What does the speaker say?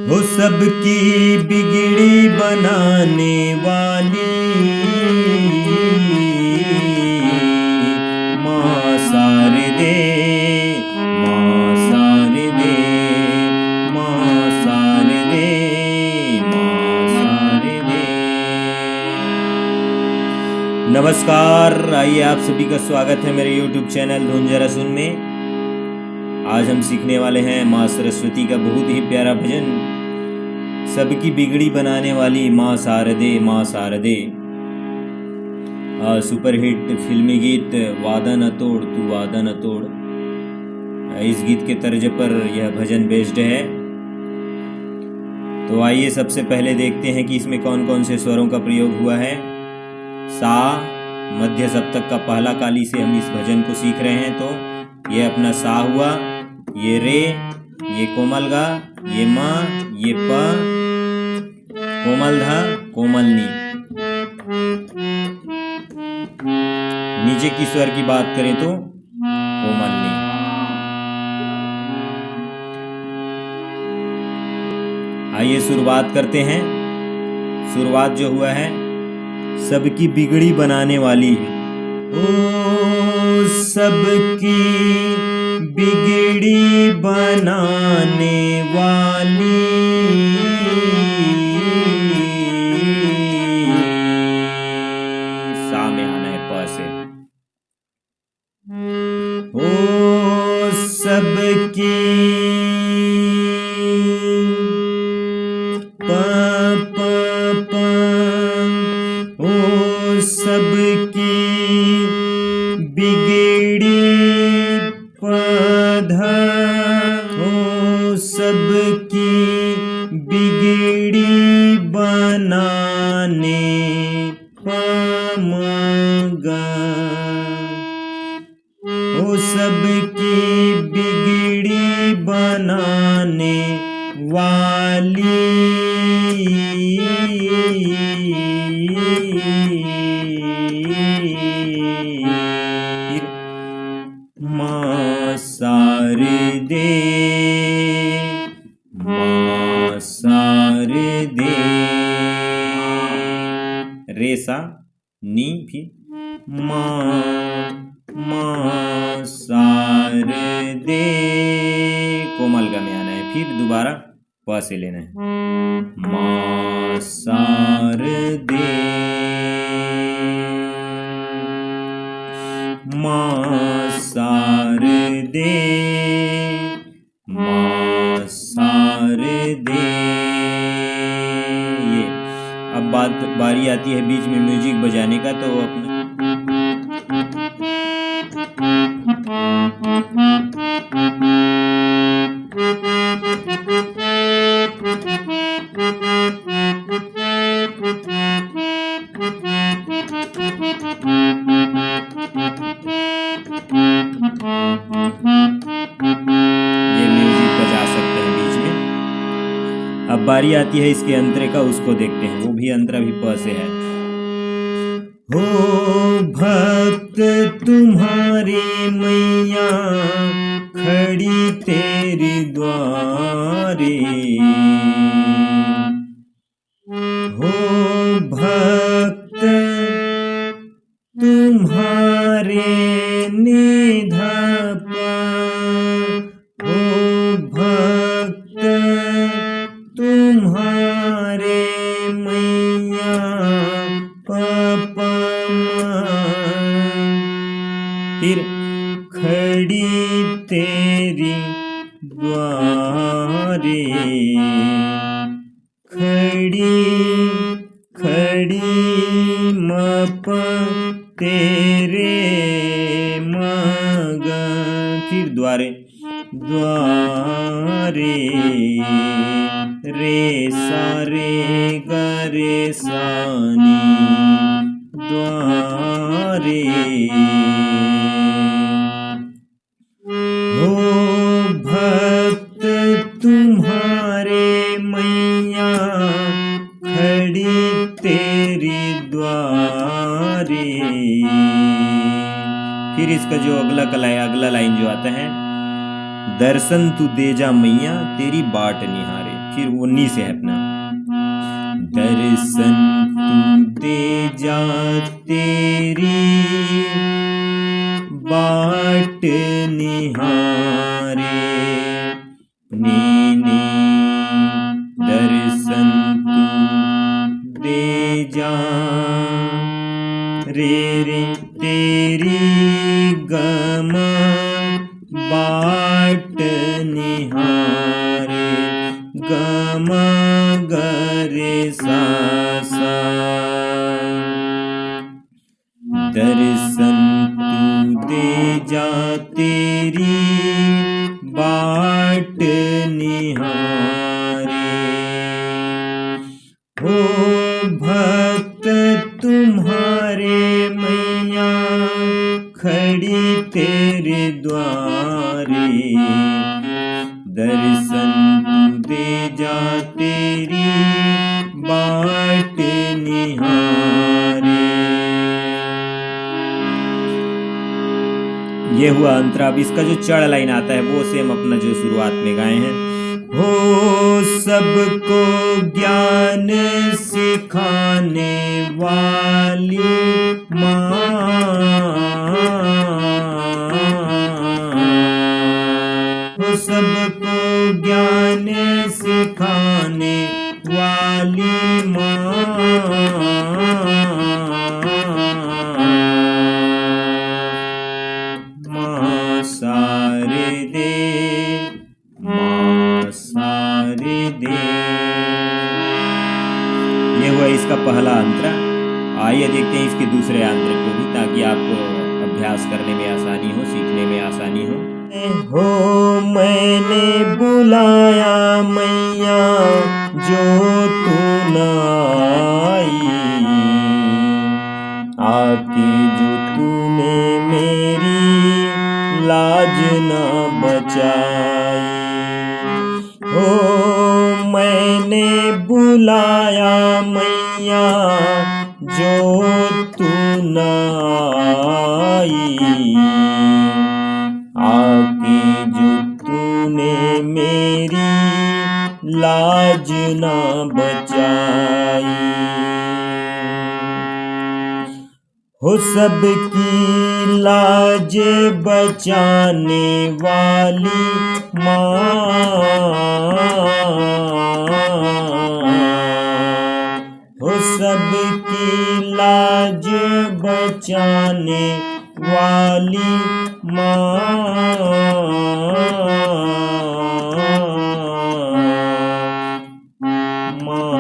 हो सबकी बिगड़ी बनाने वाली माँ शारदे, माँ शारदे, माँ शारदे, माँ शारदे। नमस्कार, आइए आप सभी का स्वागत है मेरे YouTube चैनल धुन जरा सुन में। आज हम सीखने वाले हैं माँ सरस्वती का बहुत ही प्यारा भजन, सबकी बिगड़ी बनाने वाली माँ शारदे, माँ शारदे। सुपरहिट फिल्मी गीत वादा न तोड़ तू वादा न तोड़, इस गीत के तर्ज पर यह भजन बेस्ड है। तो आइए सबसे पहले देखते हैं कि इसमें कौन कौन से स्वरों का प्रयोग हुआ है। सा मध्य सप्तक का पहला काली से हम इस भजन को सीख रहे हैं। तो ये अपना सा हुआ, ये रे, ये कोमल गा, ये मा, ये प, कोमल धा, कोमल नी। नीचे की स्वर की बात करें तो कोमल नी। आइए शुरुआत करते हैं। शुरुआत जो हुआ है, सबकी बिगड़ी बनाने वाली, ओ सबकी बिगड़ी बनाने वाली सा में आना है प से। ओ सबकी प प प, ओ सबकी बिगड़ी पधा, ओ सबकी बिगड़ी बनाने पमगा, ओ सबकी बिगड़ी बनाने वाली माँ शारदे, माँ शारदे। रे सा नी, फिर माँ शारदे, कोमल गा में आना है, फिर दोबारा प से लेना है। माँ शारदे, माँ शारदे, माँ शारदे। ये अब बारी आती है बीच में म्यूजिक बजाने का। तो अपना ये म्यूजिक बजा सकते हैं बीच में। अब बारी आती है इसके अंतरे का, उसको देखते हैं। वो भी अंतरा भी प से है। हो भक्त तुम्हारी मैया खड़ी तेरी द्वारे, हो भक्त तुम्हारे निधप, हो भक्त तुम्हारे मैया पपमा, फिर खड़ी तेरी द्वारे, खड़ी खड़ी मप तेरे मगा, फिर द्वारे द्वारे, रे सा रे ग रे सा नी, द्वारे। हो भक्त तुम्हारे मैया खड़ी तेरी द्वारे। फिर इसका जो अगला कला है, अगला लाइन जो आता है, दर्शन तू दे जा मैया तेरी बाट निहारे। फिर वो नी से है अपना। दर्शन तू दे जा तेरी बाट निहारे, नी नी दर्शन तू दे जा, रे रे तेरी गम बाट निहारे, गम गरे सा सा। दर्शन तू दे जा तेरी बाट निहारे, हो भक्त तुम्हारे मैया खड़ी तेरे द्वारे, दर्शन तू दे जा तेरी बाट निहारे। ये हुआ अंतरा। अब इसका जो चढ़ लाइन आता है वो सेम अपना जो शुरुआत में गाए हैं। हो सबको ज्ञान सिखाने वाली माँ, हो सबको ज्ञान सिखाने वाली माँ, माँ शारदे, माँ शारदे। ये हुआ इसका पहला अंतरा। आइए देखते हैं इसके दूसरे अंतर को भी, ताकि आपको अभ्यास करने में आसानी हो, सीखने में आसानी हो। हो मैंने बुलाया मैया जो तू न आई, आके जो तूने मेरी लाज न बचाई। हो मैंने बुलाया मैया जो तू न आई, आके जो तूने मेरी लाज न बचाई। हो सबकी लाज बचाने वाली माँ, हो सबकी लाज बचाने वाली माँ, माँ